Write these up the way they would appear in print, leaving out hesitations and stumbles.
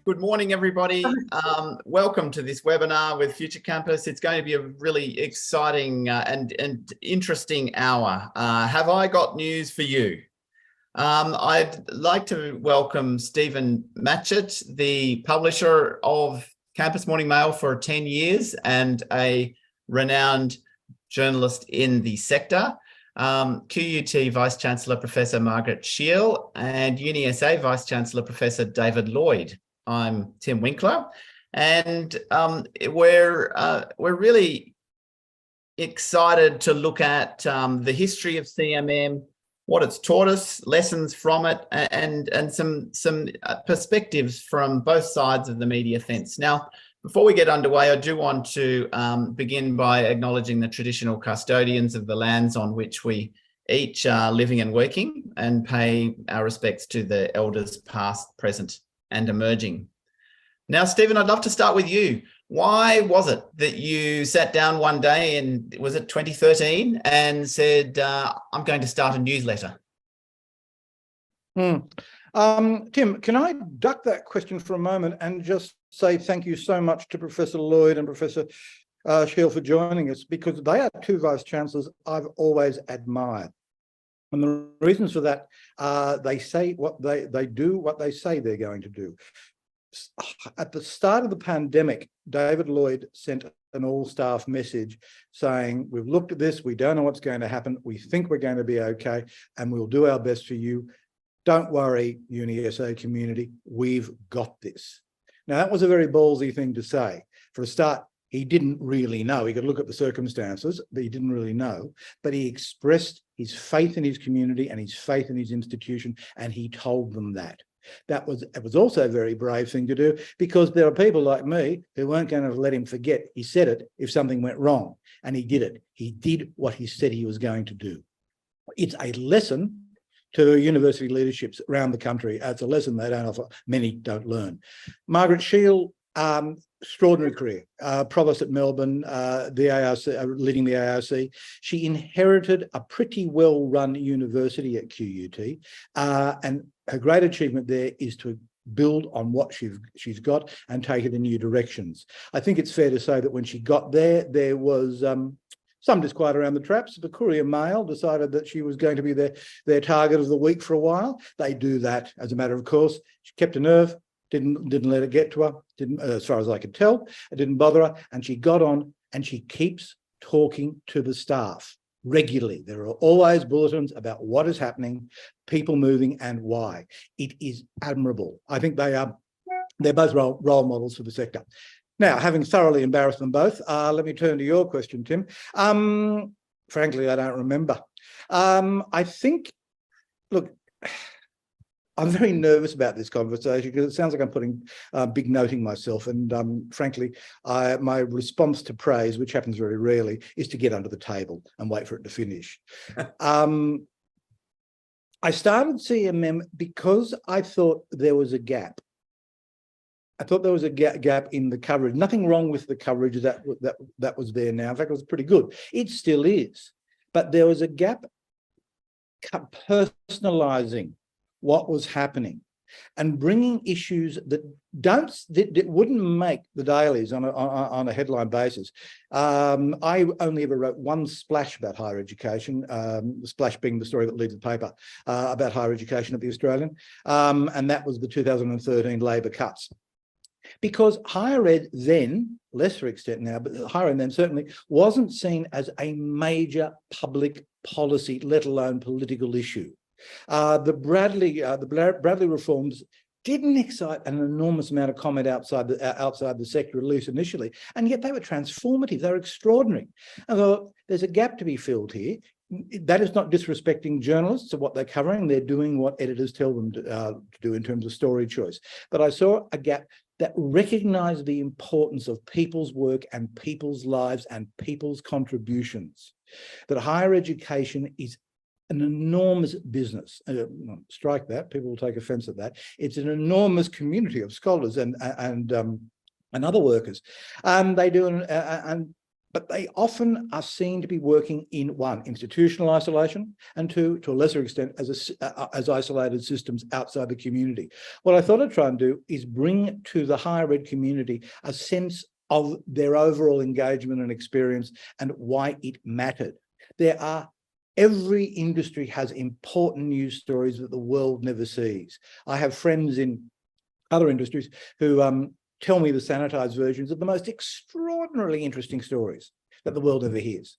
Good morning, everybody. Welcome to this webinar with Future Campus. It's going to be a really exciting and interesting hour. Have I got news for you? I'd like to welcome Stephen Matchett, the publisher of Campus Morning Mail for 10 years and a renowned journalist in the sector. QUT Vice-Chancellor Professor Margaret Sheil and UniSA Vice-Chancellor Professor David Lloyd. I'm Tim Winkler, and we're really excited to look at the history of CMM, what it's taught us, lessons from it, and some perspectives from both sides of the media fence. Now, before we get underway, I do want to begin by acknowledging the traditional custodians of the lands on which we each are living and working, and pay our respects to the elders past, present, and emerging. Now, Stephen, I'd love to start with you. Why was it that you sat down one day in, was it 2013, and said, I'm going to start a newsletter? Tim, can I duck that question for a moment and just say thank you so much to Professor Lloyd and Professor Sheil for joining us, because they are two Vice-Chancellors I've always admired. And the reasons for that are they say what they do what they say they're going to do. At the start of the pandemic, David Lloyd sent an all-staff message saying, we've looked at this, we don't know what's going to happen, we think we're going to be okay, and we'll do our best for you. Don't worry, UniSA community, we've got this. Now, that was a very ballsy thing to say. For a start, he didn't really know. He could look at the circumstances, but he didn't really know. But he expressed his faith in his community and his faith in his institution, and he told them that. It was also a very brave thing to do, because there are people like me who weren't going to let him forget he said it if something went wrong, and he did it. He did what he said he was going to do. It's a lesson to university leaderships around the country. It's a lesson they don't offer, many don't learn. Margaret Sheil, extraordinary career, provost at Melbourne, the ARC, leading the ARC. She inherited a pretty well-run university at QUT, and her great achievement there is to build on what she's got and take it in new directions. I think it's fair to say that when she got there, there was some disquiet around the traps. The Courier Mail decided that she was going to be their target of the week for a while. They do that as a matter of course. She kept her nerve, didn't let it get to her, as far as I could tell, it didn't bother her, and she got on, and she keeps talking to the staff regularly. There are always bulletins about what is happening, people moving, and why. It is admirable. I think they're both role models for the sector. Now, having thoroughly embarrassed them both, let me turn to your question, Tim. Frankly, I don't remember. I think, look, I'm very nervous about this conversation because it sounds like I'm putting big noting myself. And frankly, my response to praise, which happens very rarely, is to get under the table and wait for it to finish. I started CMM because I thought there was a gap. I thought there was a gap in the coverage. Nothing wrong with the coverage that was there now. In fact, it was pretty good. It still is. But there was a gap personalising what was happening and bringing issues that wouldn't make the dailies on a headline basis. I only ever wrote one splash about higher education, the splash being the story that leads the paper about higher education at the Australian, and that was the 2013 Labor cuts. Because higher ed then, lesser extent now, but higher ed then certainly wasn't seen as a major public policy, let alone political issue. The Bradley reforms didn't excite an enormous amount of comment outside the sector, at least initially, and yet they were transformative. They were extraordinary. I thought there's a gap to be filled here. That is not disrespecting journalists of what they're covering. They're doing what editors tell them to do in terms of story choice. But I saw a gap that recognised the importance of people's work and people's lives and people's contributions. That higher education is an enormous business. Strike that, people will take offence at that. It's an enormous community of scholars and other workers. They do, and but they often are seen to be working in one, institutional isolation, and two, to a lesser extent, as isolated systems outside the community. What I thought I'd try and do is bring to the higher ed community a sense of their overall engagement and experience and why it mattered. Every industry has important news stories that the world never sees. I have friends in other industries who tell me the sanitized versions of the most extraordinarily interesting stories that the world ever hears.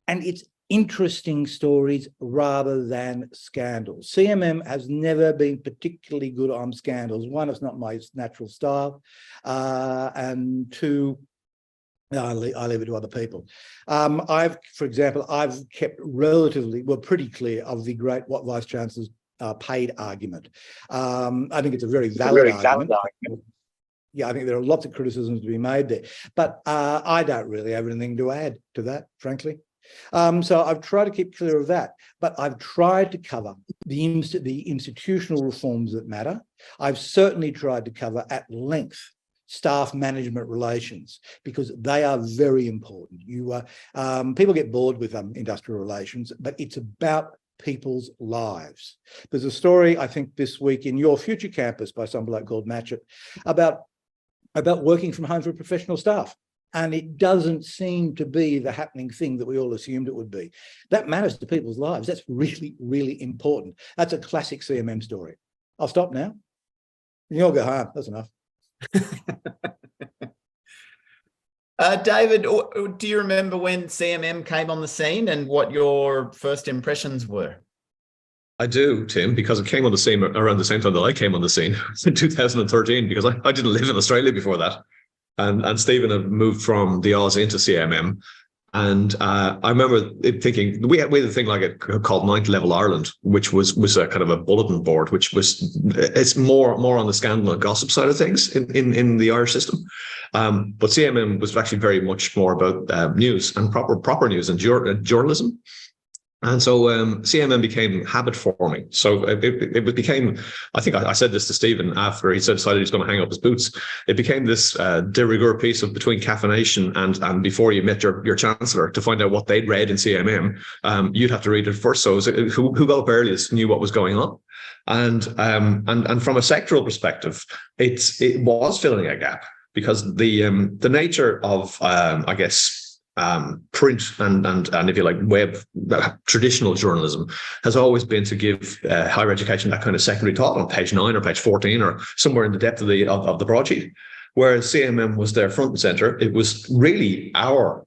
And it's interesting stories rather than scandals. CMM has never been particularly good on scandals. One, it's not my natural style. And two, I leave it to other people. For example, I've kept pretty clear of the great what Vice-Chancellor's paid argument. I think it's a very valid argument. Yeah, I think there are lots of criticisms to be made there, but I don't really have anything to add to that, frankly. So I've tried to keep clear of that, but I've tried to cover the institutional reforms that matter. I've certainly tried to cover at length staff management relations, because they are very important. People get bored with industrial relations, but it's about people's lives. There's a story, I think, this week in your future campus by some bloke called Matchett about working from home for professional staff. And it doesn't seem to be the happening thing that we all assumed it would be. That matters to people's lives. That's really, really important. That's a classic CMM story. I'll stop now. You all go home. That's enough. David, do you remember when CMM came on the scene and what your first impressions were? I do, Tim, because it came on the scene around the same time that I came on the scene in 2013, because I didn't live in Australia before that. And Stephen had moved from the Oz into CMM. And I remember thinking, we had a thing like it called Ninth Level Ireland, which was a kind of a bulletin board, it's more on the scandal and gossip side of things in the Irish system. But CMM was actually very much more about news and proper news and journalism. And so CMM became habit forming. So it became, I think I said this to Stephen after he decided he's going to hang up his boots. It became this de rigueur piece of between caffeination and before you met your chancellor to find out what they'd read in CMM, you'd have to read it first. So who got up earliest knew what was going on. And from a sectoral perspective, it was filling a gap, because the nature of I guess print and if you like web traditional journalism has always been to give higher education that kind of secondary thought on page 9 or page 14 or somewhere in the depth of the broadsheet, whereas CMM was there front and center. It was really our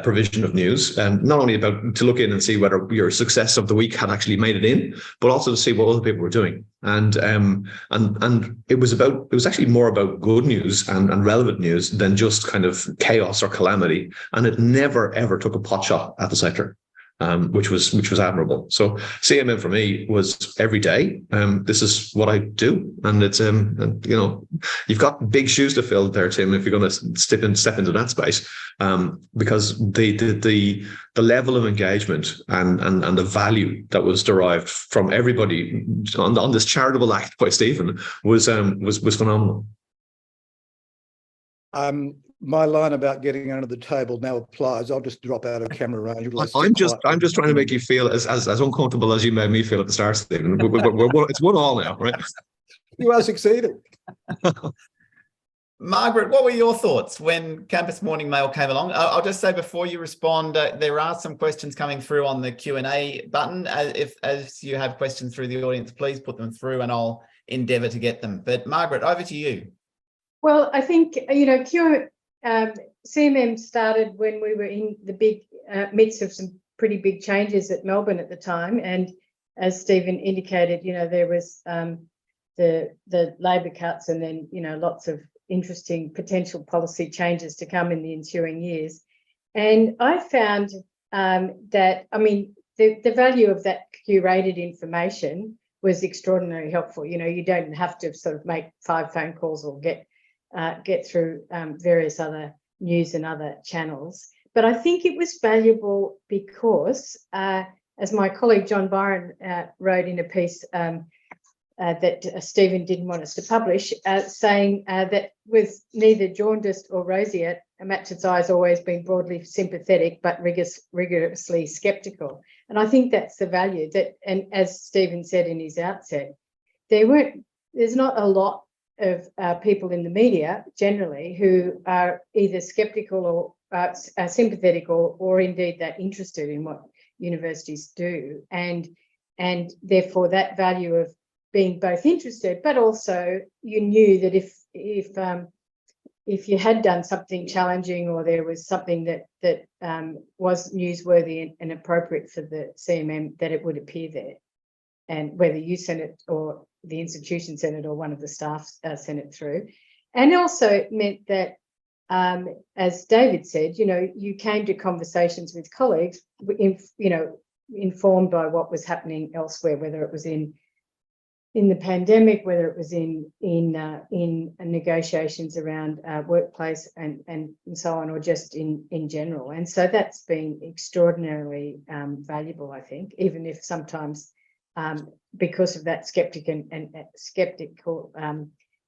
provision of news, and not only about to look in and see whether your success of the week had actually made it in, but also to see what other people were doing. And it was actually more about good news and relevant news than just kind of chaos or calamity. And it never ever took a pot shot at the sector, which was admirable. So CMM for me was every day. This is what I do, and it's you've got big shoes to fill there, Tim, if you're going to step into that space, because the level of engagement and the value that was derived from everybody on this charitable act by Stephen was phenomenal. My line about getting under the table now applies. I'll just drop out of camera range. I'm just trying to make you feel as uncomfortable as you made me feel at the start, Stephen. It's 1-1 now, right? You are succeeding. Margaret, what were your thoughts when Campus Morning Mail came along? I'll just say before you respond, there are some questions coming through on the Q&A button. As you have questions through the audience, please put them through and I'll endeavour to get them. But Margaret, over to you. Well, I think, CMM started when we were in the big midst of some pretty big changes at Melbourne at the time. And as Stephen indicated, there was the Labor cuts and then, lots of interesting potential policy changes to come in the ensuing years. And I found that, the value of that curated information was extraordinarily helpful. You don't have to sort of make 5 phone calls or get through various other news and other channels. But I think it was valuable because, as my colleague John Byron wrote in a piece that Stephen didn't want us to publish, saying that with neither jaundiced or roseate, Matchett's eye has always been broadly sympathetic, but rigorously sceptical. And I think that's the value that, and as Stephen said in his outset, there's not a lot of people in the media generally who are either sceptical or are sympathetic or indeed that interested in what universities do. And therefore that value of being both interested, but also you knew that if you had done something challenging or there was something that was newsworthy and appropriate for the CMM, that it would appear there. And whether you sent it or the institution sent it or one of the staff sent it through. And also it meant that, as David said, you came to conversations with colleagues, informed by what was happening elsewhere, whether it was in the pandemic, whether it was in negotiations around workplace and so on, or just in general. And so that's been extraordinarily valuable, I think, even if sometimes because of that skeptical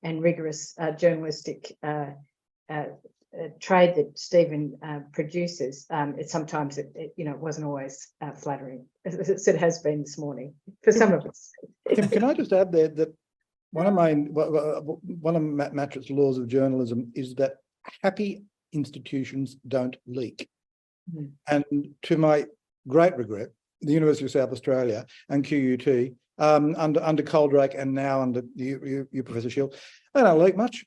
and rigorous journalistic trade that Stephen produces, sometimes it wasn't always flattering, as it has been this morning for some of us. Tim, can I just add there that one of Matchett's laws of journalism is that happy institutions don't leak. Mm. And to my great regret, the University of South Australia and QUT, under Coldrake and now under you Professor Sheil, they don't leak much.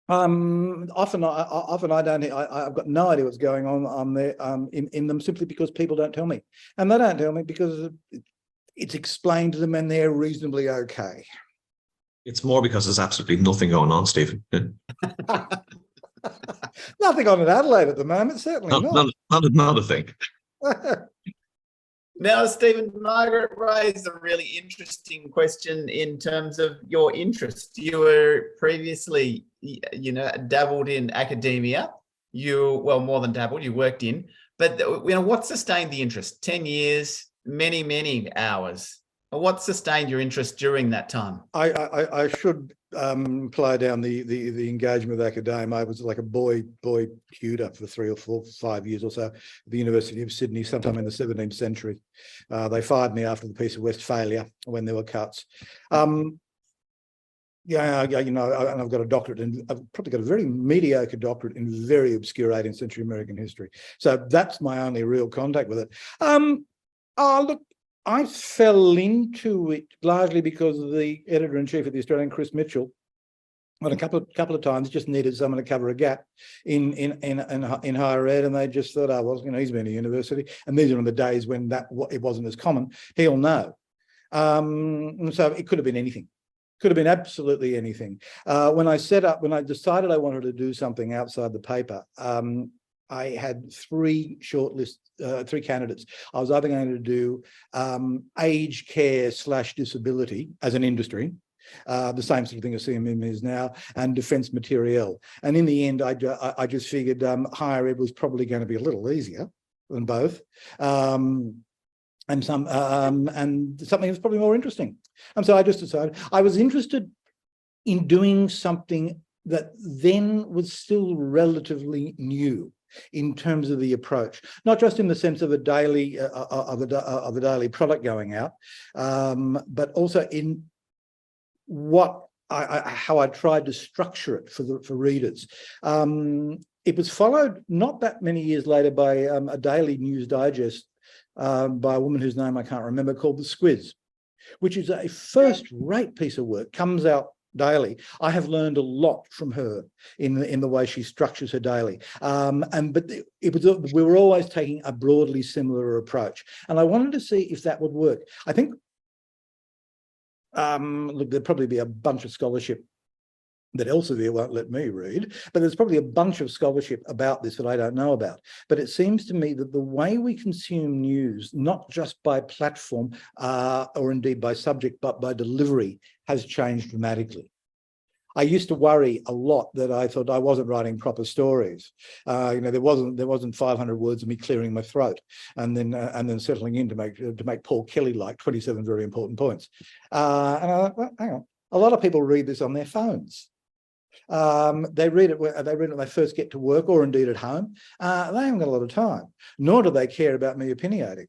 Often I've got no idea what's going on there in them, simply because people don't tell me, and they don't tell me because it's explained to them and they're reasonably okay. It's more because there's absolutely nothing going on, Stephen. Nothing on in Adelaide at the moment, certainly not a thing. Now, Stephen, Margaret raised a really interesting question in terms of your interest. You were previously, dabbled in academia. Well, more than dabbled, you worked in. But, what sustained the interest? 10 years, many hours. What sustained your interest during that time? I should play down the engagement with academia. I was like a boy tutor for 3 or 4, 5 years or so at the University of Sydney, sometime in the 17th century. They fired me after the Peace of Westphalia when there were cuts. And I've got a doctorate, and I've probably got a very mediocre doctorate in very obscure 18th century American history. So that's my only real contact with it. Look, I fell into it largely because of the editor-in-chief of the Australian, Chris Mitchell, on a couple of times just needed someone to cover a gap in higher ed, and they just thought, he's been to university, and these are in the days when it wasn't as common. He'll know. And so it could have been anything. Could have been absolutely anything. When I decided I wanted to do something outside the paper, I had 3 candidates. I was either going to do aged care / disability as an industry, the same sort of thing as CMM is now, and defence materiel. And in the end, I just figured higher ed was probably going to be a little easier than both, and something that's probably more interesting. And so I just decided I was interested in doing something that then was still relatively new in terms of the approach, not just in the sense of a daily daily product going out, but also in how I tried to structure it for readers. It was followed not that many years later by a daily news digest by a woman whose name I can't remember, called The Squiz, which is a first-rate piece of work, comes out daily. I have learned a lot from her in the way she structures her daily. But we were always taking a broadly similar approach, and I wanted to see if that would work. I think, look, there'd probably be a bunch of scholarship that Elsevier won't let me read, but there's probably a bunch of scholarship about this that I don't know about. But it seems to me that the way we consume news, not just by platform or indeed by subject, but by delivery, has changed dramatically. I used to worry a lot that I thought I wasn't writing proper stories. There wasn't 500 words of me clearing my throat and then settling in to make Paul Kelly like 27 very important points. And I thought, well, hang on, a lot of people read this on their phones. They read it when they first get to work or indeed at home. They haven't got a lot of time, nor do they care about me opinionating.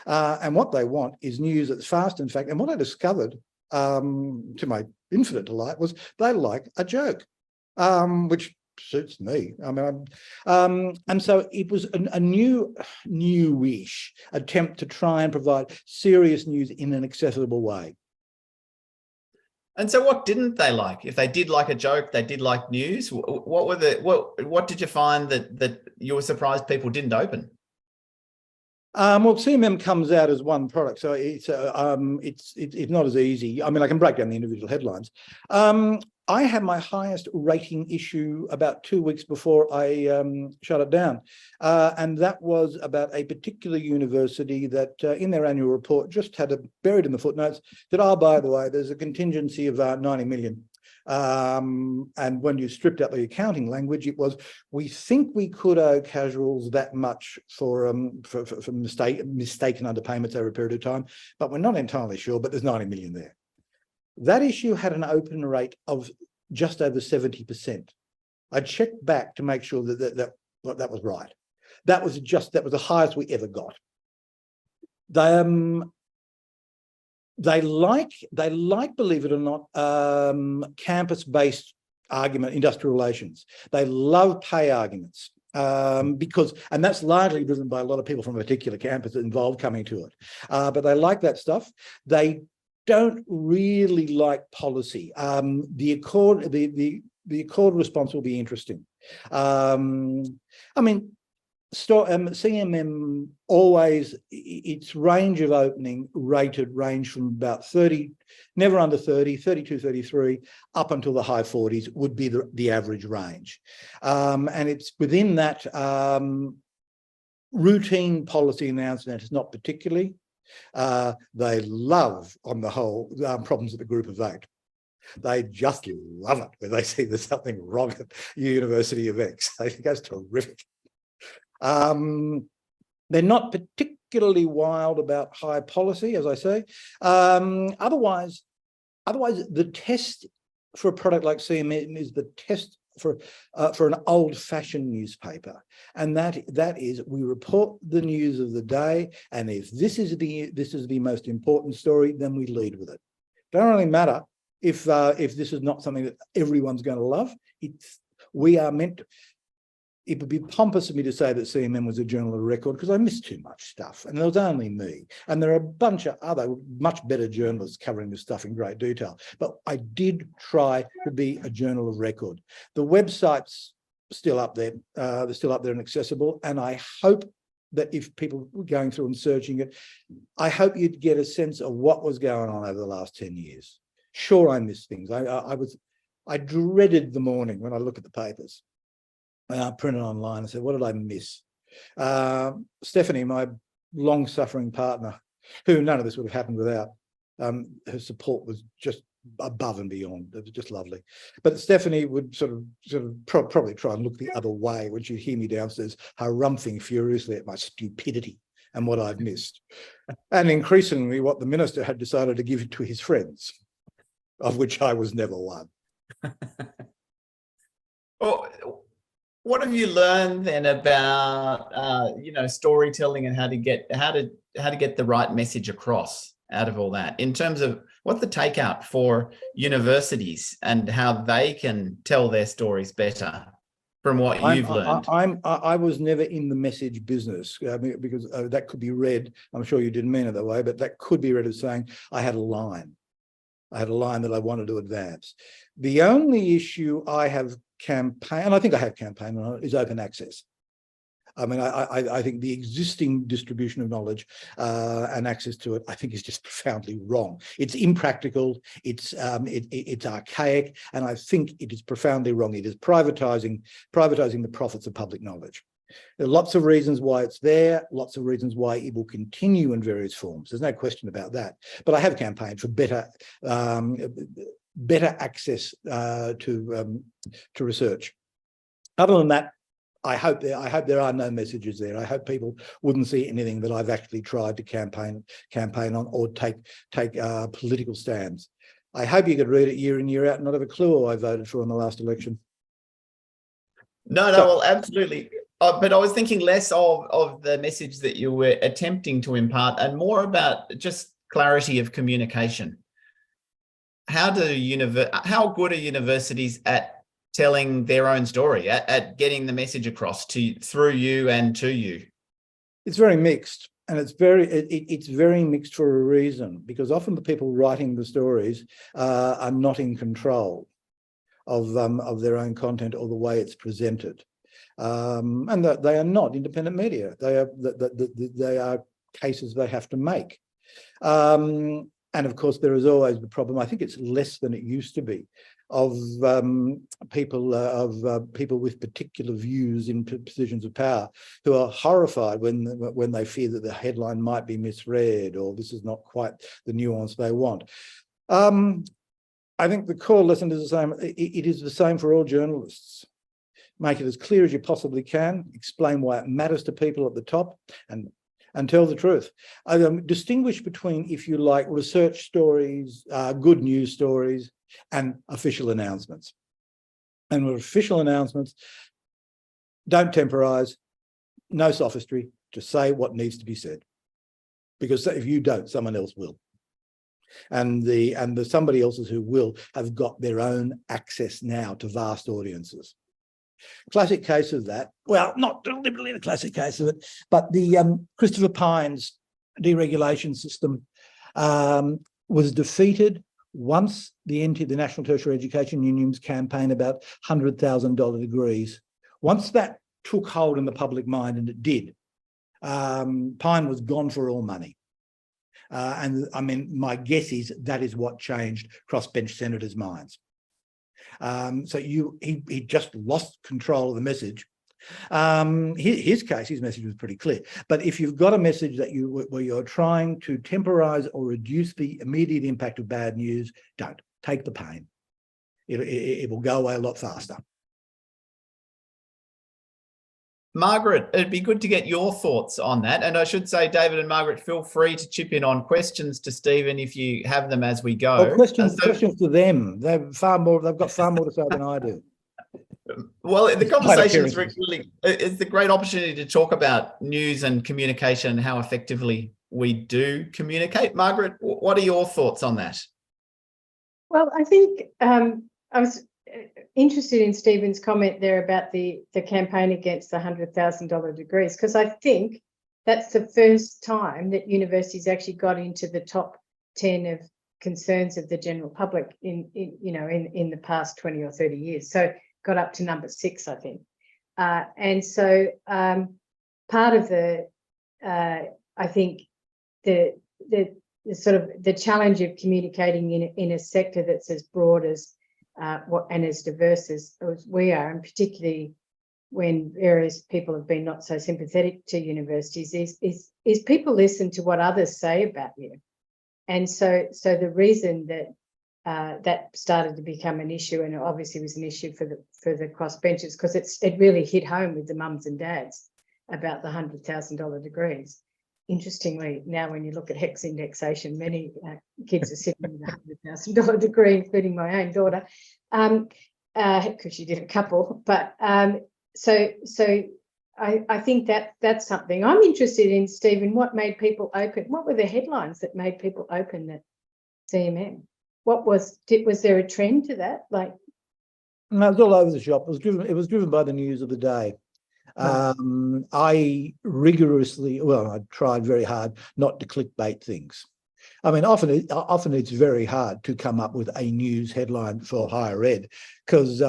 And what they want is news that's fast, in fact. And what I discovered, to my infinite delight, was they like a joke, which suits me. I mean, and so it was a newish attempt to try and provide serious news in an accessible way. And so what didn't they like? If they did like a joke, they did like news. What did you find that you were surprised people didn't open? Well, CMM comes out as one product, so it's not as easy. I mean, I can break down the individual headlines. I had my highest rating issue about 2 weeks before I shut it down, and that was about a particular university that, in their annual report, just had buried in the footnotes that, oh, by the way, there's a contingency of 90 million. And when you stripped out the accounting language, it was, we think we could owe casuals that much for mistaken underpayments over a period of time, but we're not entirely sure, but there's 90 million there. That issue had an open rate of just over 70%. I checked back to make sure that was right. That was the highest we ever got. They like, believe it or not, campus-based argument, industrial relations. They love pay arguments because, and that's largely driven by a lot of people from a particular campus involved coming to it. But they like that stuff. They don't really like policy. The Accord response will be interesting. I mean, CMM always, its range of opening rated range from about 30, never under 30, 32, 33, up until the high 40s would be the average range. And it's within that routine policy announcement is not particularly. They love, on the whole, problems at the group of 8. They just love it when they see there's something wrong at University of X. They think that's terrific. They're not particularly wild about high policy, as I say. Otherwise, the test for a product like CMM is the test for an old-fashioned newspaper, and that is, we report the news of the day, and if this is the most important story, then we lead with it. Don't really matter if this is not something that everyone's going to love. We are meant to. It would be pompous of me to say that CMM was a journal of record, because I missed too much stuff, and there was only me. And there are a bunch of other much better journalists covering this stuff in great detail. But I did try to be a journal of record. The website's still up there. They're still up there and accessible. And I hope that if people were going through and searching it, I hope you'd get a sense of what was going on over the last 10 years. Sure, I missed things. I dreaded the morning when I look at the papers. Printed online. I said, what did I miss? Stephanie, my long-suffering partner, who none of this would have happened without, her support was just above and beyond. It was just lovely. But Stephanie would probably try and look the other way when she'd hear me downstairs harumphing furiously at my stupidity and what I'd missed. And increasingly what the minister had decided to give to his friends, of which I was never one. Well, what have you learned then about storytelling and how to get the right message across out of all that, in terms of what's the takeout for universities and how they can tell their stories better from what you've learned? I was never in the message business, because that could be read, I'm sure you didn't mean it that way, but that could be read as saying I had a line. I had a line that I wanted to advance. The only issue I have campaigned, and I think I have campaigned on it, is open access. I mean, I think the existing distribution of knowledge and access to it, I think, is just profoundly wrong. It's impractical, it's archaic, and I think it is profoundly wrong. It is privatizing the profits of public knowledge. There are lots of reasons why it's there, lots of reasons why it will continue in various forms. There's no question about that. But I have campaigned for better access to research. Other than that, I hope there are no messages there. I hope people wouldn't see anything that I've actually tried to campaign on or take political stands. I hope you could read it year in, year out and not have a clue who I voted for in the last election. No, well, absolutely. But I was thinking less of the message that you were attempting to impart and more about just clarity of communication. How good are universities at telling their own story, at getting the message across through you and to you? It's very mixed, and it's very mixed for a reason, because often the people writing the stories are not in control of their own content or the way it's presented, and that they are not independent media. They are cases they have to make, and of course there is always the problem. I think it's less than it used to be, of people with particular views in positions of power who are horrified when they fear that the headline might be misread or this is not quite the nuance they want. I think the core lesson is the same. It is the same for all journalists. Make it as clear as you possibly can, explain why it matters to people at the top, and tell the truth. Distinguish between, if you like, research stories, good news stories, and official announcements. And with official announcements, don't temporize, no sophistry, just say what needs to be said. Because if you don't, someone else will. And the somebody else's who will have got their own access now to vast audiences. Classic case of that, well, not deliberately the classic case of it, but the Christopher Pyne's deregulation system was defeated once the National Tertiary Education Union's campaign about $100,000 degrees. Once that took hold in the public mind, and it did, Pyne was gone for all money. And I mean, my guess is that is what changed crossbench senators' minds. So he just lost control of the message. His message was pretty clear. But if you've got a message that where you're trying to temporize or reduce the immediate impact of bad news, don't take the pain. It will go away a lot faster. Margaret, it'd be good to get your thoughts on that. And I should say, David and Margaret, feel free to chip in on questions to Stephen if you have them as we go. Well, questions to them. They've got far more to say than I do. Well, the conversation is really, it's the great opportunity to talk about news and communication and how effectively we do communicate. Margaret, what are your thoughts on that? Well, I think I was interested in Stephen's comment there about the campaign against the $100,000 degrees, because I think that's the first time that universities actually got into the top 10 of concerns of the general public in the past 20 or 30 years. So got up to number 6, I think. And so part of I think the sort of the challenge of communicating in a sector that's as broad as and as diverse as we are, and particularly when various people have been not so sympathetic to universities, is people listen to what others say about you. And so the reason that that started to become an issue, and it obviously was an issue for the crossbenchers, because it really hit home with the mums and dads about the $100,000 degrees. Interestingly, now when you look at HEX indexation, many kids are sitting with a $100,000 degree, including my own daughter, because she did a couple. But so I think that's something I'm interested in, Stephen. What made people open? What were the headlines that made people open the CMM? Was there a trend to that? Like, no, it was all over the shop. It was driven by the news of the day. I I tried very hard not to clickbait things. I mean, often it's very hard to come up with a news headline for higher ed, because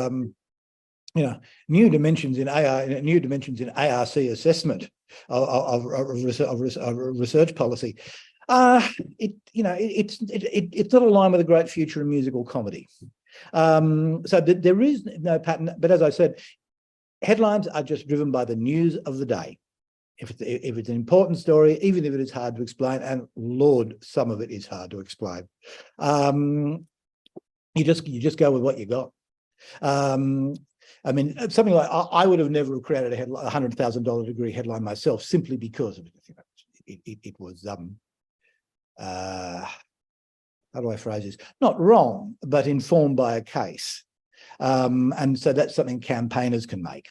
new dimensions in ARC assessment of research policy. It's not aligned with a great future in musical comedy. So there is no pattern. But as I said, headlines are just driven by the news of the day. If it's an important story, even if it is hard to explain, and Lord, some of it is hard to explain, you just go with what you got. I mean, something like I would have never created a $100,000 degree headline myself, simply because of it. It was how do I phrase this? Not wrong, but informed by a case. And so that's something campaigners can make.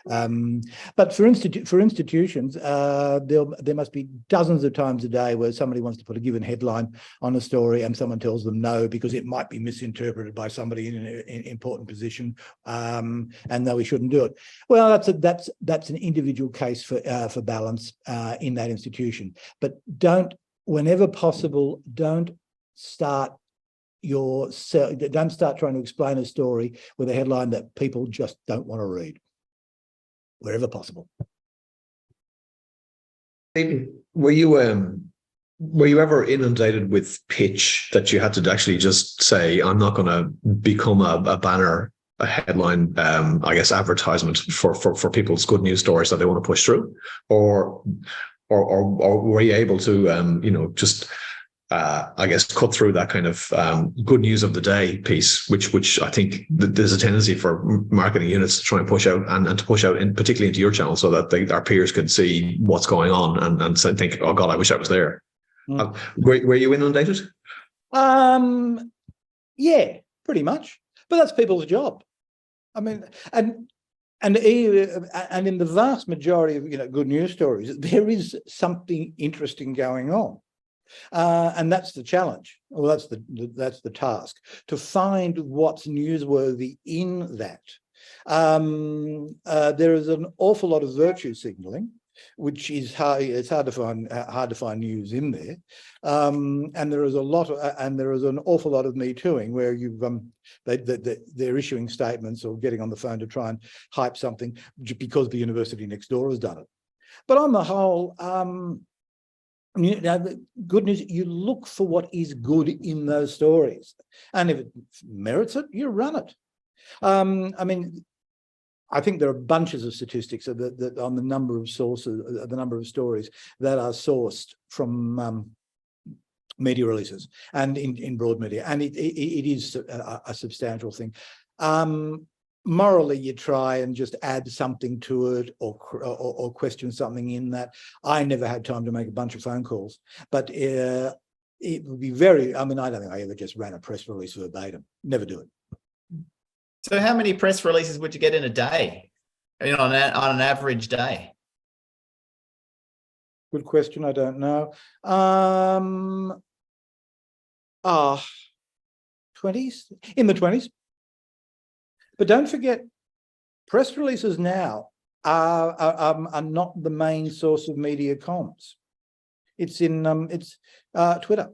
But for institutions, there must be dozens of times a day where somebody wants to put a given headline on a story and someone tells them no because it might be misinterpreted by somebody in an important position, and no, we shouldn't do it. Well, that's an individual case for balance in that institution. But whenever possible, don't start trying to explain a story with a headline that people just don't want to read, wherever possible. Were you ever inundated with pitch that you had to actually just say, I'm not going to become a banner, a headline, I guess, advertisement for people's good news stories that they want to push through? Or were you able to, just I guess, cut through that kind of good news of the day piece, which I think there's a tendency for marketing units to try and push out and to push out particularly into your channel so that our peers can see what's going on and think, oh God, I wish I was there. Were you inundated? Yeah, pretty much. But that's people's job. I mean, and in the vast majority of good news stories, there is something interesting going on. And that's the challenge, or that's the task, to find what's newsworthy in that. There is an awful lot of virtue signalling, which is hard. It's hard to find news in there, and there is an awful lot of me tooing where they're issuing statements or getting on the phone to try and hype something because the university next door has done it. But on the whole, now, the good news, you look for what is good in those stories. And if it merits it, you run it. I mean, I think there are bunches of statistics that on the number of sources, the number of stories that are sourced from media releases and in broad media. And it is a substantial thing. Morally, you try and just add something to it or question something in that. I never had time to make a bunch of phone calls, but it would be I don't think I ever just ran a press release verbatim. Never do it. So how many press releases would you get in a day, on an average day? Good question. I don't know. 20s, in the 20s. But don't forget, press releases now are not the main source of media comms. It's Twitter.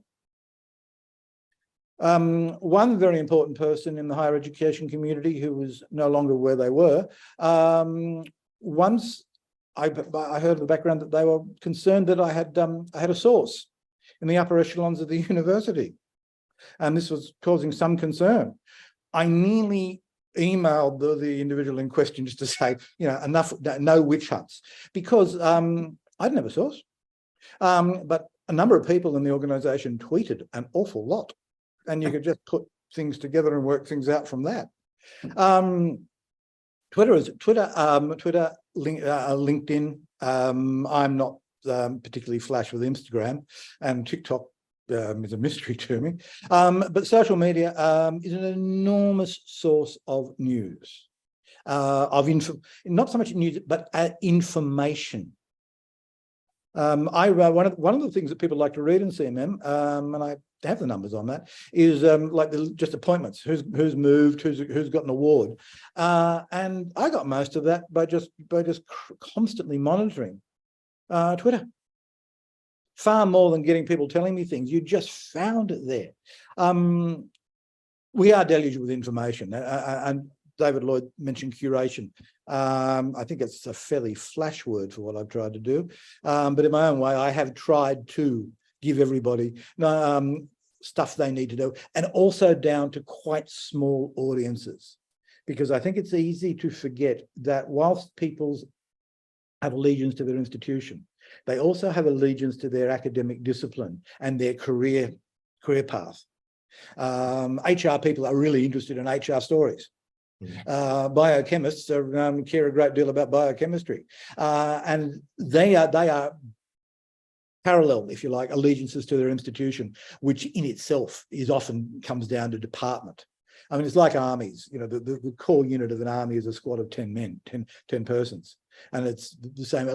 One very important person in the higher education community who was no longer where they were, once I heard the background that they were concerned that I had a source in the upper echelons of the university, and this was causing some concern. I nearly emailed the individual in question just to say, enough, no witch hunts, because I didn't have a source. But a number of people in the organisation tweeted an awful lot, and you could just put things together and work things out from that. Twitter, LinkedIn. I'm not particularly flash with Instagram, and TikTok is a mystery to me. But social media is an enormous source of news, not so much news, but information. One of the things that people like to read in CMM, and I have the numbers on that, is just appointments, who's moved, who's got an award, and I got most of that by just constantly monitoring Twitter. Far more than getting people telling me things. You just found it there. We are deluged with information, and David Lloyd mentioned curation. I think it's a fairly flash word for what I've tried to do, but in my own way, I have tried to give everybody stuff they need to know, and also down to quite small audiences, because I think it's easy to forget that whilst people have allegiance to their institution, they also have allegiance to their academic discipline and their career path. HR people are really interested in HR stories. Biochemists care a great deal about biochemistry, and they are parallel, if you like, allegiances to their institution, which in itself is often comes down to department. I mean, it's like armies. You know, the core unit of an army is a squad of 10 men, 10 persons. And it's the same.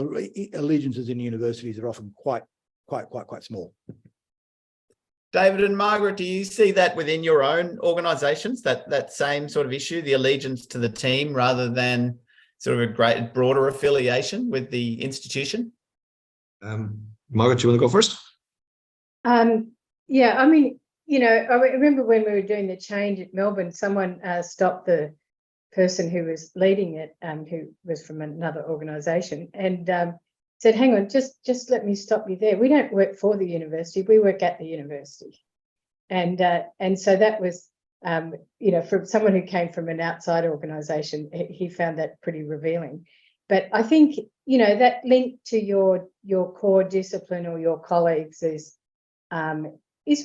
Allegiances in universities are often quite small. David and Margaret, do you see that within your own organisations, that same sort of issue, the allegiance to the team rather than sort of a broader affiliation with the institution? Margaret, do you want to go first? Yeah, I mean, you know, I remember when we were doing the change at Melbourne, someone stopped the person who was leading it, who was from another organisation, and said, hang on, just let me stop you there. We don't work for the university, we work at the university. And so that was, you know, from someone who came from an outside organisation, he found that pretty revealing. But I think, you know, that link to your core discipline or your colleagues is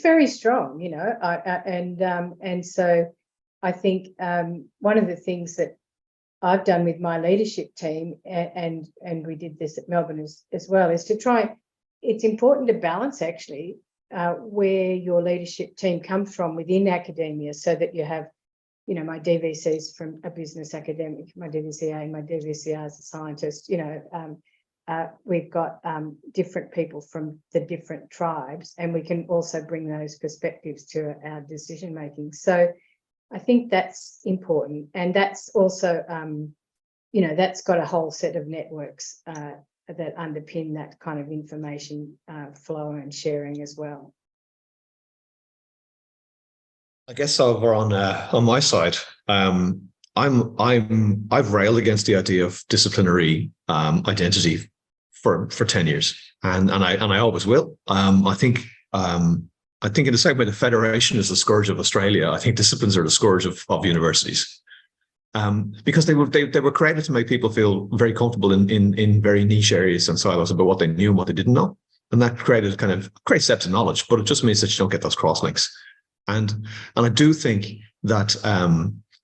very strong, you know, and so I think one of the things that I've done with my leadership team, and we did this at Melbourne as well, is to try. It's important to balance actually where your leadership team comes from within academia, so that you have, you know, my DVC's from a business academic, my DVCA, my DVCR is a scientist. You know, we've got different people from the different tribes, and we can also bring those perspectives to our decision making. So I think that's important, and that's also, you know, that's got a whole set of networks that underpin that kind of information flow and sharing as well. I guess over on my side, I've railed against the idea of disciplinary identity for 10 years, and I always will. I think in the same way the Federation is the scourge of Australia, I think disciplines are the scourge of universities, because they were created to make people feel very comfortable in very niche areas and silos about what they knew and what they didn't know, and that created kind of great sets of knowledge. But it just means that you don't get those crosslinks, and I do think that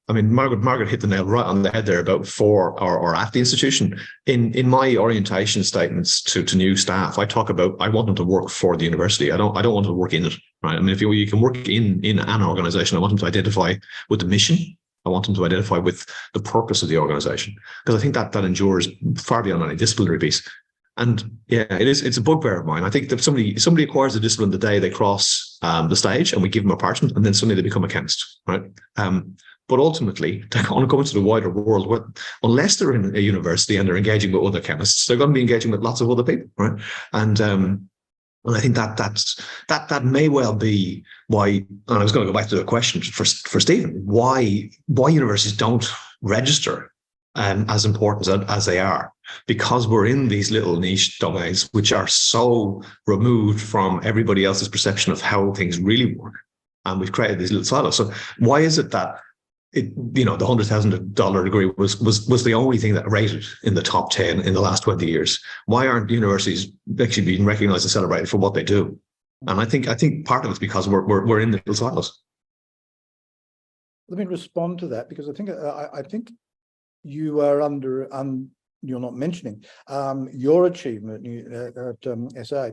I mean, Margaret hit the nail right on the head there about for or at the institution. In my orientation statements to new staff, I talk about I want them to work for the university. I don't want them to work in it. Right? I mean, if you can work in an organisation, I want them to identify with the mission. I want them to identify with the purpose of the organisation, because I think that endures far beyond any disciplinary piece. And yeah, it's a bugbear of mine. I think that somebody acquires the discipline the day they cross the stage, and we give them a parchment, and then suddenly they become a chemist, right? But ultimately, they're going to go into the wider world where, unless they're in a university and they're engaging with other chemists, they're going to be engaging with lots of other people, right? And I think that may well be why. And I was going to go back to the question for Stephen: why universities don't register as important as they are, because we're in these little niche domains which are so removed from everybody else's perception of how things really work, and we've created these little silos. So why is it that the $100,000 degree was the only thing that rated in the top 10 in the last 20 years? Why aren't universities actually being recognised and celebrated for what they do? And I think part of it's because we're in little silos. Let me respond to that, because I think you are you're not mentioning your achievement at SA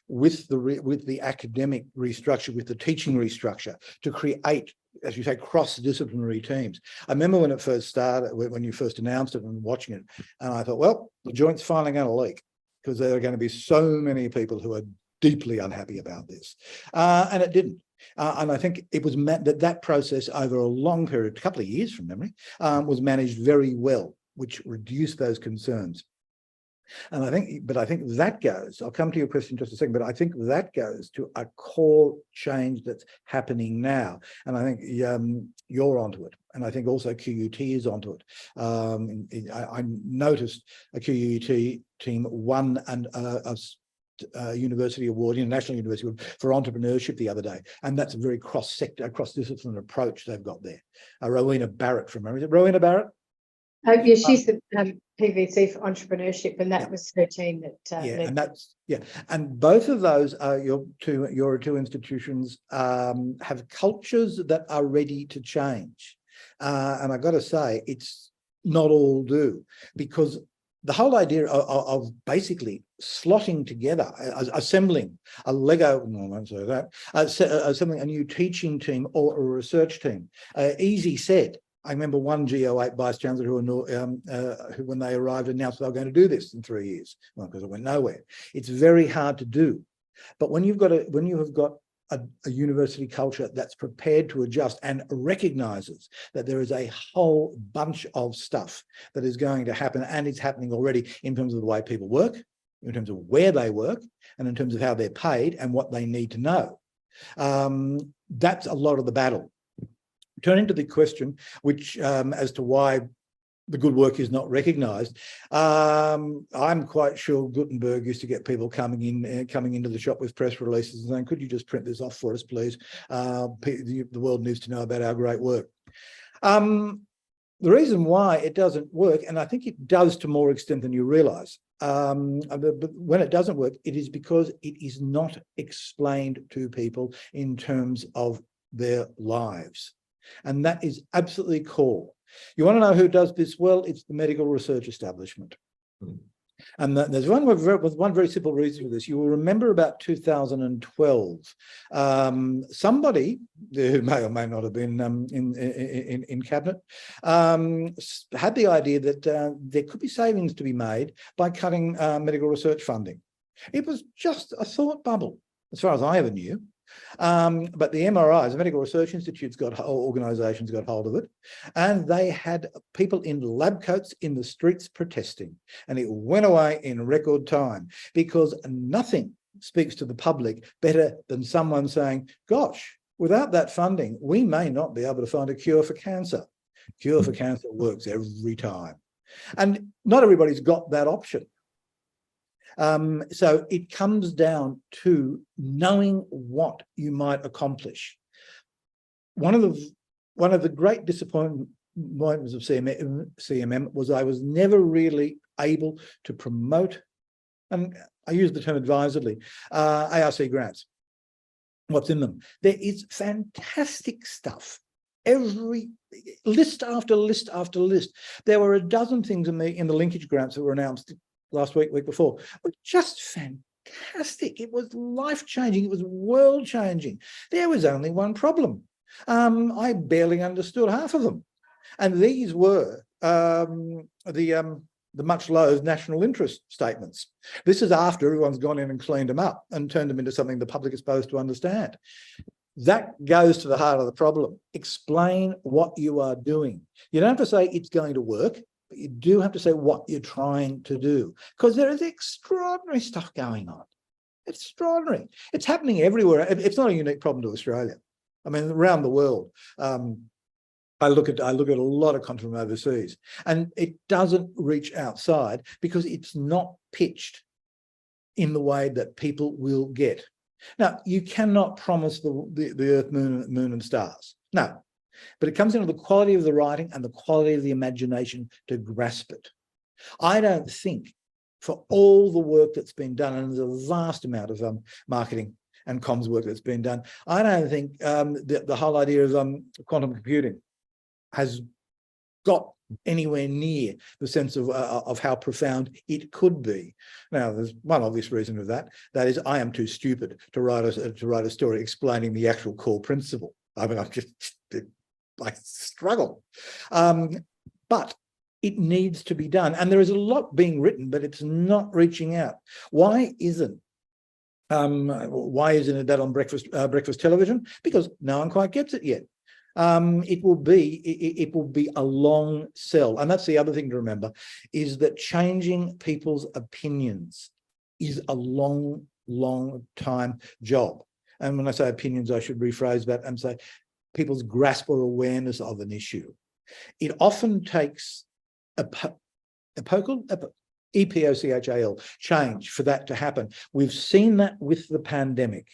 with the academic restructure, with the teaching restructure, to create, as you say, cross-disciplinary teams. I remember when it first started, when you first announced it and watching it, and I thought, well, the joint's finally going to leak, because there are going to be so many people who are deeply unhappy about this. And it didn't. And I think it was that process over a long period, a couple of years from memory, was managed very well, which reduced those concerns. And I think that goes, I'll come to your question in just a second, but I think that goes to a core change that's happening now. And I think you're onto it. And I think also QUT is onto it. I noticed a QUT team won a university award, International University Award for entrepreneurship the other day. And that's a very cross-sector, cross-discipline approach they've got there. Rowena Barrett from memory. Is it Rowena Barrett? Yeah, she's the PVC for entrepreneurship, and that was her team that. And both of those are your two institutions have cultures that are ready to change, and I've got to say it's not all do, because the whole idea of basically slotting together, assembling a Lego, no, I won't say that, assembling a new teaching team or a research team, easy said. I remember one GO8 Vice-Chancellor who, when they arrived, announced they were going to do this in 3 years. Well, because it went nowhere. It's very hard to do. But when you have got a university culture that's prepared to adjust and recognises that there is a whole bunch of stuff that is going to happen, and it's happening already in terms of the way people work, in terms of where they work, and in terms of how they're paid and what they need to know. That's a lot of the battle. Turning to the question, which as to why the good work is not recognised, I'm quite sure Gutenberg used to get people coming into the shop with press releases and saying, "Could you just print this off for us, please? The world needs to know about our great work." The reason why it doesn't work, and I think it does to more extent than you realise, but when it doesn't work, it is because it is not explained to people in terms of their lives. And that is absolutely core. You want to know who does this well? It's the medical research establishment. And there's one very simple reason for this. You will remember about 2012, somebody who may or may not have been in cabinet had the idea that there could be savings to be made by cutting medical research funding. It was just a thought bubble, as far as I ever knew. But the MRIs, the Medical Research Institutes, organisations got hold of it, and they had people in lab coats in the streets protesting, and it went away in record time, because nothing speaks to the public better than someone saying, "Gosh, without that funding, we may not be able to find a cure for cancer." Cure for cancer works every time, and not everybody's got that option. So it comes down to knowing what you might accomplish. One of the great disappointments of CMM was I was never really able to promote, and I use the term advisedly, ARC grants. What's in them? There is fantastic stuff. Every list after list after list. There were a dozen things in the linkage grants that were announced last week, week before, were just fantastic. It was life-changing. It was world-changing. There was only one problem. I barely understood half of them. And these were the much loathed national interest statements. This is after everyone's gone in and cleaned them up and turned them into something the public is supposed to understand. That goes to the heart of the problem. Explain what you are doing. You don't have to say it's going to work, but you do have to say what you're trying to do, because there is extraordinary stuff going on. It's extraordinary. It's happening everywhere. It's not a unique problem to Australia. I mean, around the world, I look at a lot of content from overseas, and it doesn't reach outside because it's not pitched in the way that people will get. Now, you cannot promise the earth, moon and stars. No. But it comes down to the quality of the writing and the quality of the imagination to grasp it. I don't think, for all the work that's been done, and there's a vast amount of marketing and comms work that's been done, I don't think the whole idea of quantum computing has got anywhere near the sense of how profound it could be. Now, there's one obvious reason for that. That is, I am too stupid to write a story explaining the actual core principle. I mean, I struggle. But it needs to be done. And there is a lot being written, but it's not reaching out. Why isn't it that on breakfast television? Because no one quite gets it yet. It will be a long sell. And that's the other thing to remember, is that changing people's opinions is a long time job. And when I say opinions, I should rephrase that and say people's grasp or awareness of an issue. It often takes epochal change for that to happen. We've seen that with the pandemic.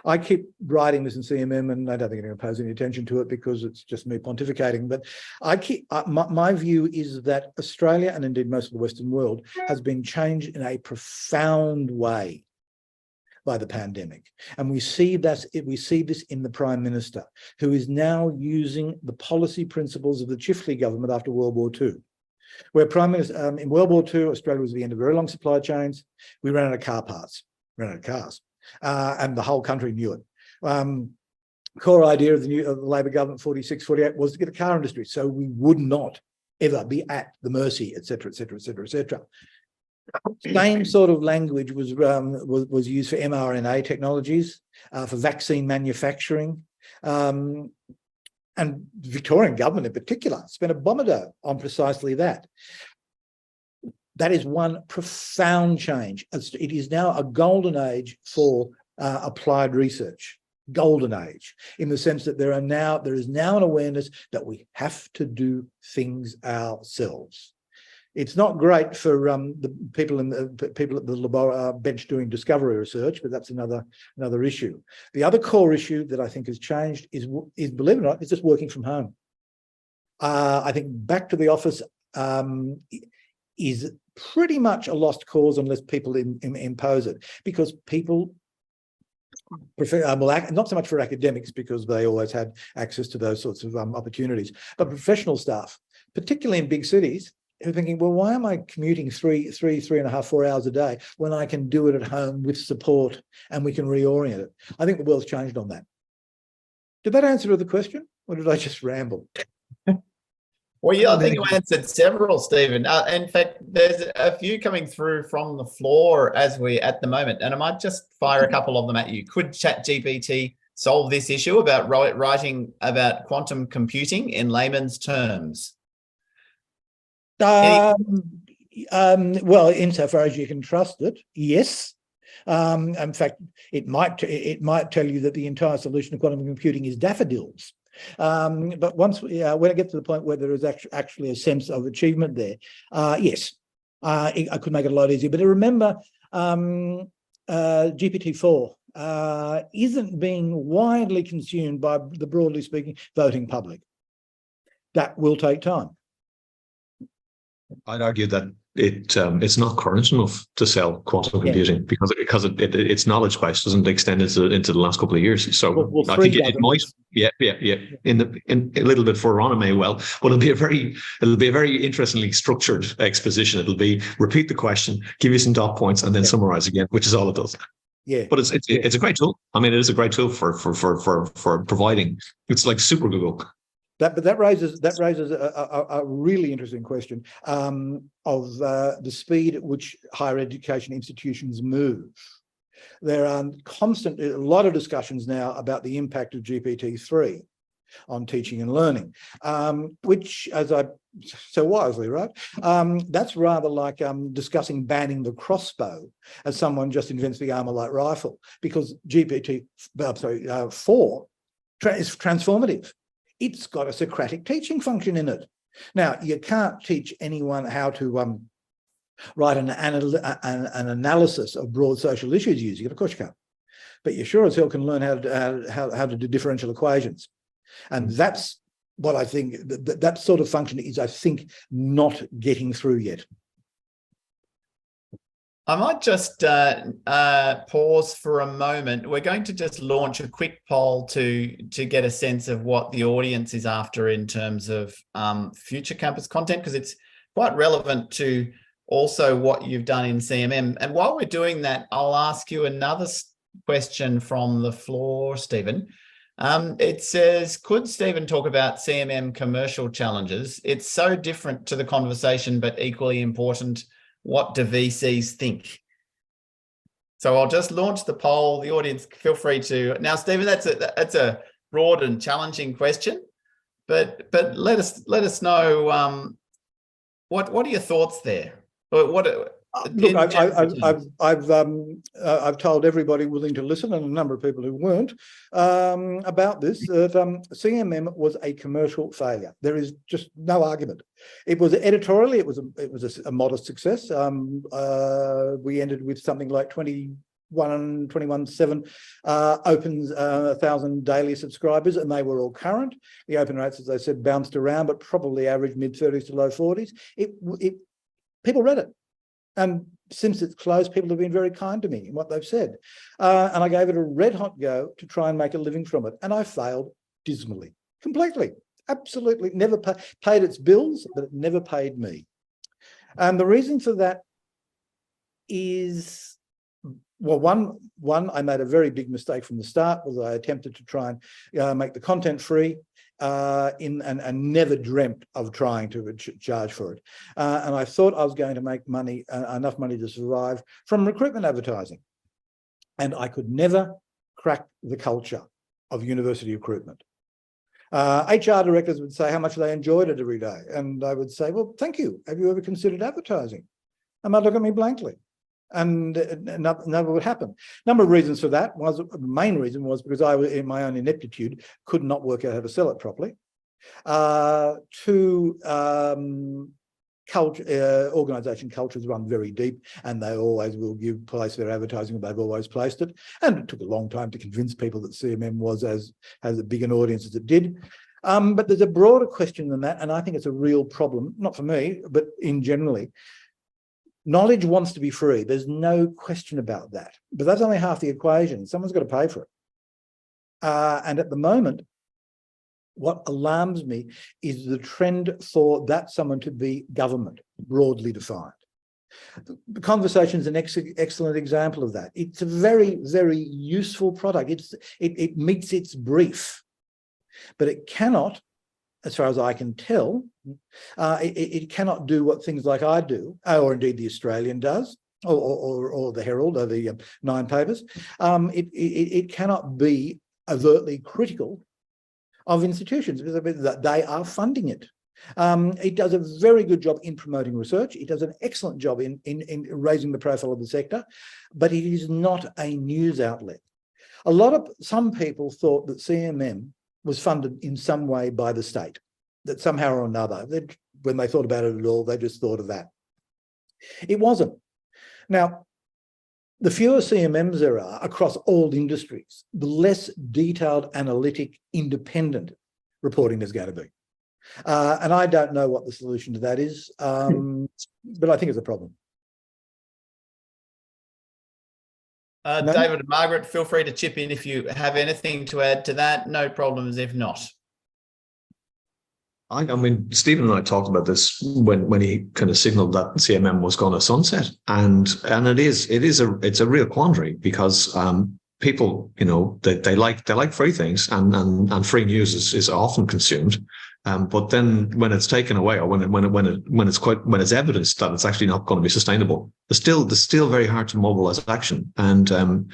I keep writing this in CMM, and I don't think I'm going to pose any attention to it because it's just me pontificating, but my view is that Australia, and indeed most of the Western world, has been changed in a profound way by the pandemic. And we see this in the Prime Minister, who is now using the policy principles of the Chifley government after World War II. where Prime Minister, in World War II, Australia was at the end of very long supply chains. We ran out of car parts, ran out of cars, and the whole country knew it. Core idea of the Labor government 46, 48 was to get a car industry, so we would not ever be at the mercy, et cetera, et cetera, et cetera, et cetera. Same sort of language was used for mRNA technologies, for vaccine manufacturing, and the Victorian government in particular spent a bombardo on precisely that. That is one profound change. It is now a golden age for applied research. Golden age, in the sense that there is now an awareness that we have to do things ourselves. It's not great for the people at the bench doing discovery research, but that's another issue. The other core issue that I think has changed is believe it or not, is just working from home. I think back to the office is pretty much a lost cause unless people impose it, because people prefer, not so much for academics because they always had access to those sorts of opportunities, but professional staff, particularly in big cities, who are thinking, well, why am I commuting three and a half, 4 hours a day when I can do it at home with support and we can reorient it? I think the world's changed on that. Did that answer the question, or did I just ramble? Well, yeah, I think you answered several, Stephen. In fact, there's a few coming through from the floor at the moment, and I might just fire a couple of them at you. Could ChatGPT solve this issue about writing about quantum computing in layman's terms? Well, insofar as you can trust it, yes. In fact, it might tell you that the entire solution of quantum computing is daffodils. But when it gets to the point where there is actually a sense of achievement there, yes, I could make it a lot easier. But remember, GPT-4 isn't being widely consumed by the, broadly speaking, voting public. That will take time. I'd argue that it's not current enough to sell quantum computing because its knowledge base doesn't extend into the last couple of years. So I think it might, in a little bit further on, it may well, but it'll be a very interestingly structured exposition. It'll be repeat the question, give you some dot points, and then summarize again, which is all it does. Yeah, but it's a great tool. I mean, it is a great tool for providing. It's like super Google. That raises a really interesting question of the speed at which higher education institutions move. There are a lot of discussions now about the impact of GPT-3 on teaching and learning, which, as I so wisely wrote, that's rather like discussing banning the crossbow as someone just invents the armour-light rifle, because GPT-4 is transformative. It's got a Socratic teaching function in it. Now, you can't teach anyone how to write an analysis of broad social issues using it. Of course you can't. But you sure as hell can learn how to do differential equations. And that's what I think, that sort of function is, I think, not getting through yet. I might just pause for a moment. We're going to just launch a quick poll to get a sense of what the audience is after in terms of future campus content, because it's quite relevant to also what you've done in CMM. And while we're doing that, I'll ask you another question from the floor, Stephen. It says, could Stephen talk about CMM commercial challenges? It's so different to the conversation, but equally important. What do VCs think? So I'll just launch the poll. The audience, feel free to. Now, Stephen, that's a broad and challenging question, but let us know what are your thoughts there? Look, I've told everybody willing to listen, and a number of people who weren't, about this, that CMM was a commercial failure. There is just no argument. It was editorially, it was a modest success. We ended with something like 21.7 opens, 1,000 daily subscribers, and they were all current. The open rates, as I said, bounced around, but probably average mid-30s to low 40s. People read it. And since it's closed, people have been very kind to me in what they've said. And I gave it a red hot go to try and make a living from it. And I failed dismally, completely, absolutely. Never paid its bills, but it never paid me. And the reason for that is, well, one, I made a very big mistake from the start, was I attempted to try and make the content free and never dreamt of trying to charge for it. And I thought I was going to make money, enough money to survive from recruitment advertising. And I could never crack the culture of university recruitment. HR directors would say how much they enjoyed it every day. And I would say, well, thank you. Have you ever considered advertising? And they'd look at me blankly. And never would happen. Number of reasons for that was, the main reason was because I, in my own ineptitude, could not work out how to sell it properly. Two, organisation cultures run very deep, and they always will place their advertising, they've always placed it. And it took a long time to convince people that CMM was as big an audience as it did. But there's a broader question than that, and I think it's a real problem, not for me, but in generally. Knowledge wants to be free. There's no question about that. But that's only half the equation. Someone's got to pay for it. And at the moment, what alarms me is the trend for that someone to be government, broadly defined. The conversation is an excellent example of that. It's a very, very useful product. It meets its brief, but it cannot, as far as I can tell, it cannot do what things like I do, or indeed the Australian does, or the Herald, or the 9 papers. It cannot be overtly critical of institutions because they are funding it. It does a very good job in promoting research. It does an excellent job in raising the profile of the sector, but it is not a news outlet. Some people thought that CMM was funded in some way by the state, that somehow or another, when they thought about it at all, they just thought of that. It wasn't. Now, the fewer CMMs there are across all industries, the less detailed, analytic, independent reporting there's going to be. And I don't know what the solution to that is, but I think it's a problem. No? David and Margaret, feel free to chip in if you have anything to add to that. No problems if not. I mean, Stephen and I talked about this when he kind of signalled that CMM was going to sunset, and it's a real quandary because people, you know, they like free things, and free news is often consumed. But then when it's taken away, or when it's evidenced that it's actually not going to be sustainable, it's still very hard to mobilise action. And to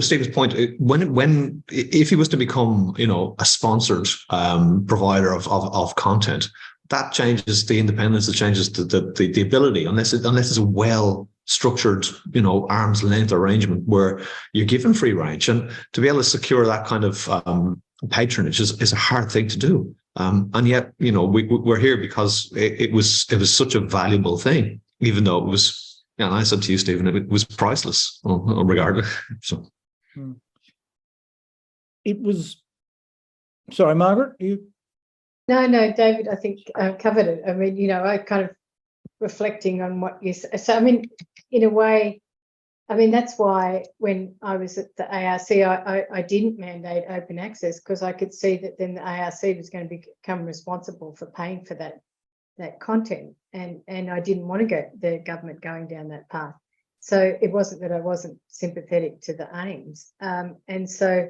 Stephen's point, if he was to become, you know, a sponsored provider of content, that changes the independence, it changes the ability, unless it's a well structured, you know, arm's length arrangement where you're given free range, and to be able to secure that kind of patronage is a hard thing to do. And yet, you know, we're here because it was such a valuable thing, even though it was, and I said to you, Stephen, it was priceless, regardless. So it was. Sorry, Margaret, you. No, David, I think covered it. I mean, you know, I kind of reflecting on what you said. So, I mean, in a way, I mean, that's why when I was at the ARC, I didn't mandate open access, because I could see that then the ARC was going to become responsible for paying for that content. And I didn't want to go the government going down that path. So it wasn't that I wasn't sympathetic to the aims. And so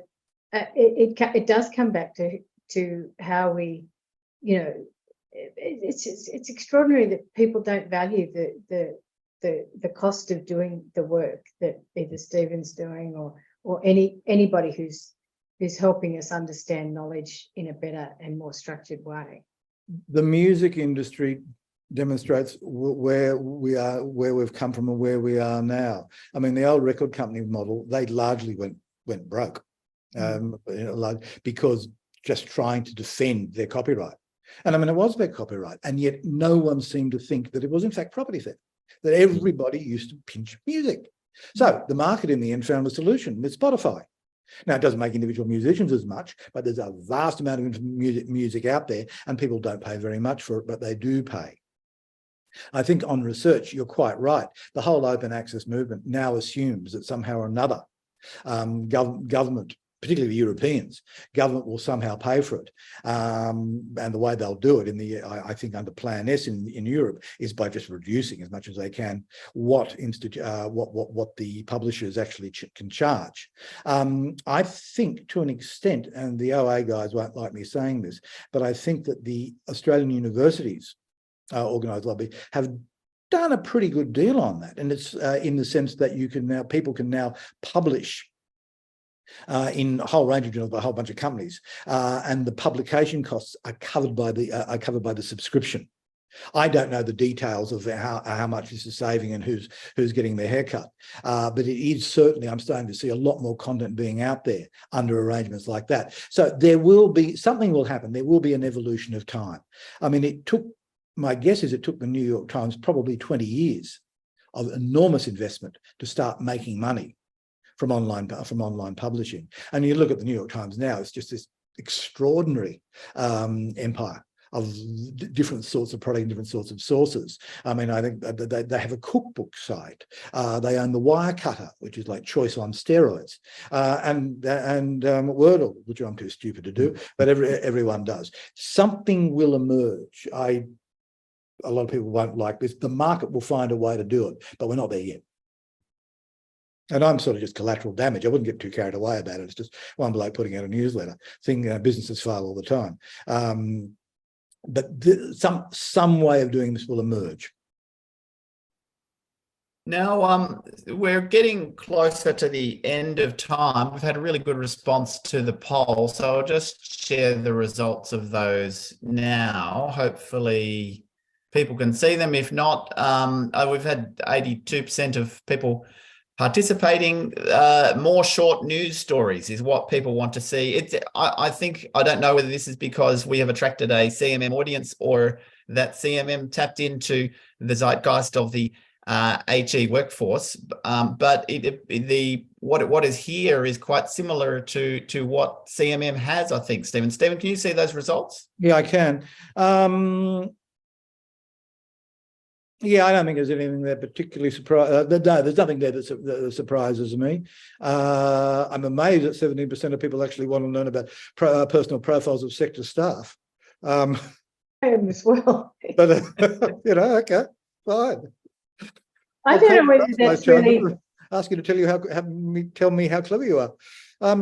it does come back to how we, you know, it's extraordinary that people don't value the cost of doing the work that either Stephen's doing or anybody who's helping us understand knowledge in a better and more structured way. The music industry demonstrates where we are, where we've come from, and where we are now. I mean, the old record company model, they largely went broke, you know, because just trying to defend their copyright. And I mean, it was their copyright, and yet no one seemed to think that it was in fact property theft, that everybody used to pinch music. So the market in the end found a solution with Spotify. Now, it doesn't make individual musicians as much, but there's a vast amount of music out there, and people don't pay very much for it, but they do pay. I think on research, you're quite right. The whole open access movement now assumes that somehow or another, government particularly the Europeans, government will somehow pay for it. And the way they'll do it I think under Plan S in Europe is by just reducing as much as they can what the publishers actually can charge. I think to an extent, and the OA guys won't like me saying this, but I think that the Australian universities, organised lobby, have done a pretty good deal on that. And it's in the sense that people can now publish in a whole range of journals by a whole bunch of companies, and the publication costs are covered by the subscription. I don't know the details of how much this is saving and who's getting their haircut, but it is certainly, I'm starting to see a lot more content being out there under arrangements like that. So something will happen. There will be an evolution of time. I mean, my guess is it took the New York Times probably 20 years of enormous investment to start making money from online publishing. And you look at the New York Times now, it's just this extraordinary empire of different sorts of product, different sorts of sources. I mean, I think they have a cookbook site. They own the Wirecutter, which is like Choice on steroids, and Wordle, which I'm too stupid to do, but everyone does. Something will emerge. A lot of people won't like this. The market will find a way to do it, but we're not there yet. And I'm sort of just collateral damage. I wouldn't get too carried away about it. It's just one bloke putting out a newsletter. Businesses fail all the time. But some way of doing this will emerge. Now, we're getting closer to the end of time. We've had a really good response to the poll, so I'll just share the results of those now. Hopefully people can see them. If not, we've had 82% of people participating. More short news stories is what people want to see. I think, I don't know whether this is because we have attracted a CMM audience or that CMM tapped into the zeitgeist of the HE workforce, but what is here is quite similar to what CMM has, I think. Stephen, can you see those results? Yeah, I can. Yeah, I don't think there's anything there particularly surprising. No, there's nothing there that surprises me. I'm amazed that 17% of people actually want to learn about personal profiles of sector staff. I am as well. But, okay, fine. I don't know whether that's really... Ask you to tell me how clever you are.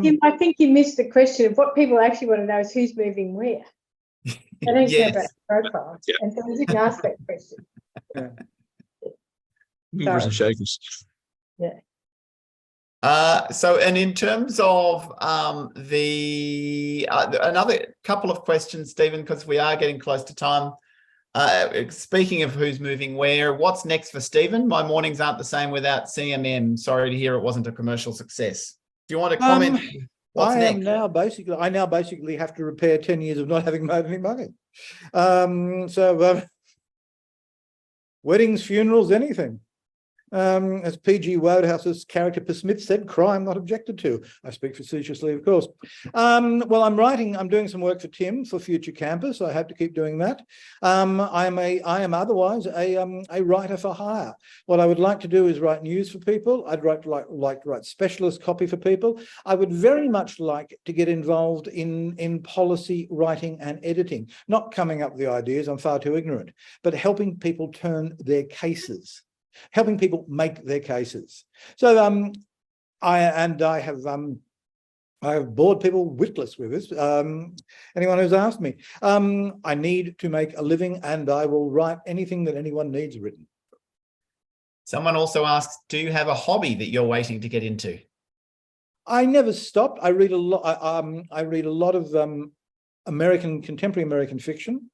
Tim, I think you missed the question of what people actually want to know is who's moving where. They don't care about profiles. Yeah. And so we didn't ask that question. Yeah. Movers and shakers. Yeah. And in terms of another couple of questions, Stephen, because we are getting close to time. Speaking of who's moving where, what's next for Stephen? My mornings aren't the same without CMM. Sorry to hear it wasn't a commercial success. Do you want to comment? I now basically have to repair 10 years of not having made any money. Weddings, funerals, anything. As P.G. Wodehouse's character Per Smith said, crime not objected to. I speak facetiously, of course. Well, I'm doing some work for Tim for Future Campus. I hope to keep doing that. I am otherwise a writer for hire. What I would like to do is write news for people. I'd like to write specialist copy for people. I would very much like to get involved in policy writing and editing, not coming up with the ideas, I'm far too ignorant, but helping people turn their cases. Helping people make their cases. So I have bored people witless with this. Anyone who's asked me, I need to make a living, and I will write anything that anyone needs written. Someone also asks, do you have a hobby that you're waiting to get into? I never stop. I read a lot. I read a lot of contemporary American fiction.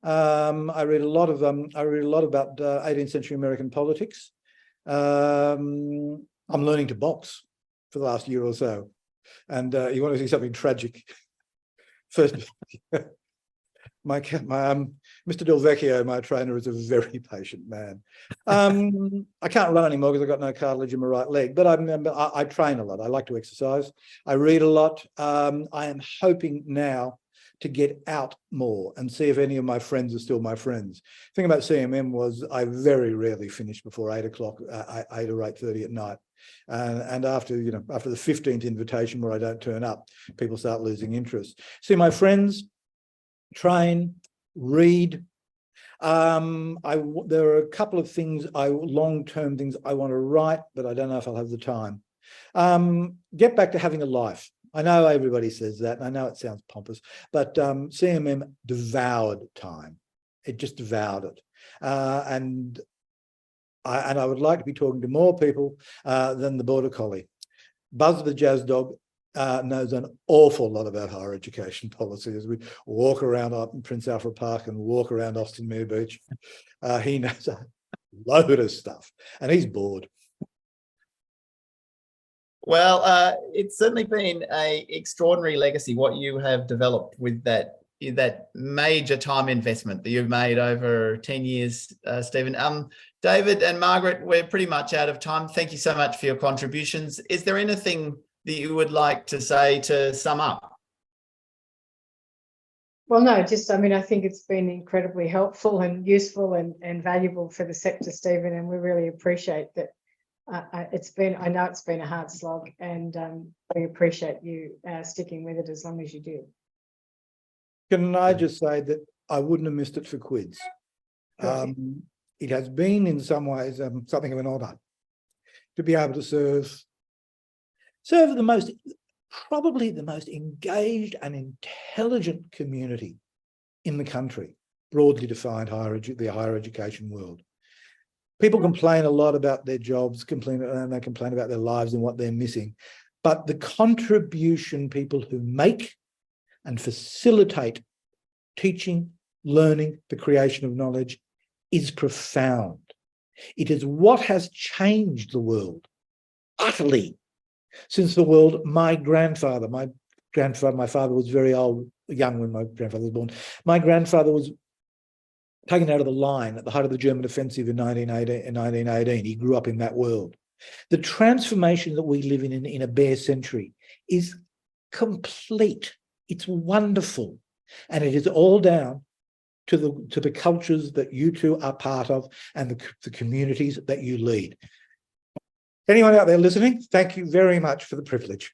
I read a lot about 18th century American politics. I'm learning to box for the last year or so. And you want to see something tragic? First, Mr. Del Vecchio, my trainer, is a very patient man. I can't run anymore because I've got no cartilage in my right leg, but I train a lot. I like to exercise. I read a lot. I am hoping now to get out more and see if any of my friends are still my friends. The thing about CMM was I very rarely finished before 8 o'clock, 8 or 8:30 at night. And after the 15th invitation where I don't turn up, people start losing interest. See my friends, train, read. There are a couple of things, long-term things I want to write, but I don't know if I'll have the time. Get back to having a life. I know everybody says that, and I know it sounds pompous, but CMM devoured time. It just devoured it. And I would like to be talking to more people than the Border Collie. Buzz the Jazz Dog knows an awful lot about higher education policy. As we walk around up in Prince Alfred Park and walk around Austin Mere Beach, he knows a load of stuff, and he's bored. Well, it's certainly been an extraordinary legacy, what you have developed with that major time investment that you've made over 10 years, Stephen. David and Margaret, we're pretty much out of time. Thank you so much for your contributions. Is there anything that you would like to say to sum up? Well, no, I think it's been incredibly helpful and useful and valuable for the sector, Stephen, and we really appreciate that. I know it's been a hard slog, and we appreciate you sticking with it as long as you did. Can I just say that I wouldn't have missed it for quids. It has been in some ways something of an honour to be able to serve probably the most engaged and intelligent community in the country, broadly defined the higher education world. People complain a lot about their jobs, and they complain about their lives and what they're missing. But the contribution people who make and facilitate teaching, learning, the creation of knowledge is profound. It is what has changed the world utterly since the world my father was very young when my grandfather was born. My grandfather was taken out of the line at the height of the German offensive in 1918. He grew up in that world. The transformation that we live in a bare century is complete. It's wonderful. And it is all down to the cultures that you two are part of and the communities that you lead. Anyone out there listening, thank you very much for the privilege.